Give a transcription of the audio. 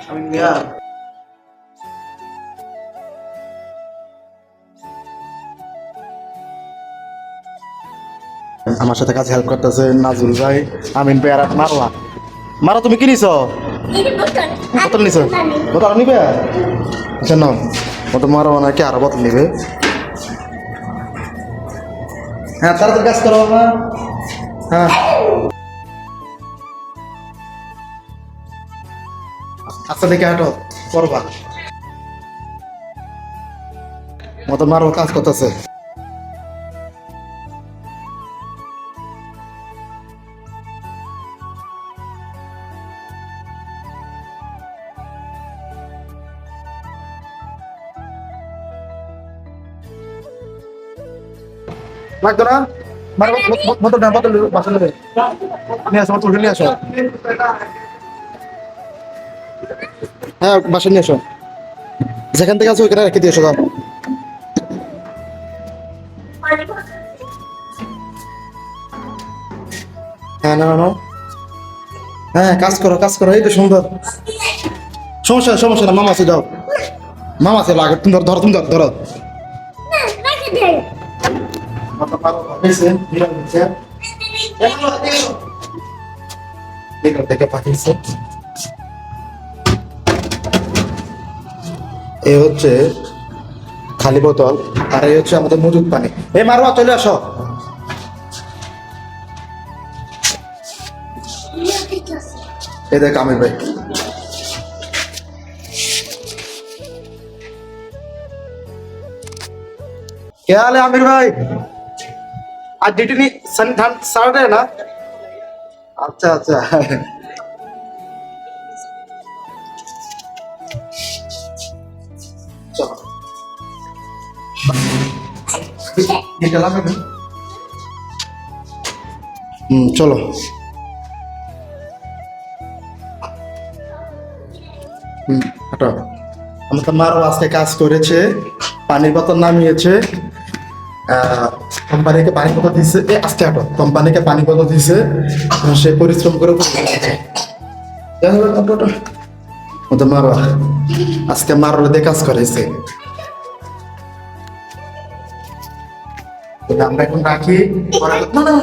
আমি মিয়া আমার সাথে কাজ হেল্প করতেছে নাজুল ভাই আমিন ভাই আর মারলা মারা তুমি কি নিছো বোতল নিছো বোতল নিবে আচ্ছা নাও বোতল মারো নাকি আরো বোতল নিবে হ্যাঁ তাড়াতাড়ি কাজ করো না হ্যাঁ আচ্ছা দেখে হাঁটো করবা মতো মারো কাজ করতেছে লাগতো না মারো বোতল না বোতল বাসন নেবে নিয়ে আসো বোতল নিয়ে আসো হ্যাঁ বাসন নিয়ে আসো যেখান থেকে আছো ওইখানে রেখে দিয়ে এসো দাও হ্যাঁ না না হ্যাঁ কাজ করো এই তো সুন্দর সমস্যা না মামা আছে যাও মামা আছে লাগে তুমি ধরো এ হচ্ছে খালি বোতল আর এই হচ্ছে আমাদের মজুদ পানি এই মারবা চলে আসো এই দেখ আমির ভাই क्या हाल है आमिर भाई आज ड्यूटी नहीं सैटरडे है ना अच्छा अच्छा चलो ये चला मैं चलो হাঁটো আমাদের মারও আজকে কাজ করেছে পানির বোতল নামিয়েছে কোম্পানিকে পানি বোতল দিছে আজকে হাঁটো কোম্পানিকে পানি বোতল দিছে সে পরিশ্রম করে ওদের মারো আজকে মারলে দিয়ে কাজ করেছে আমরা এখন রাখি না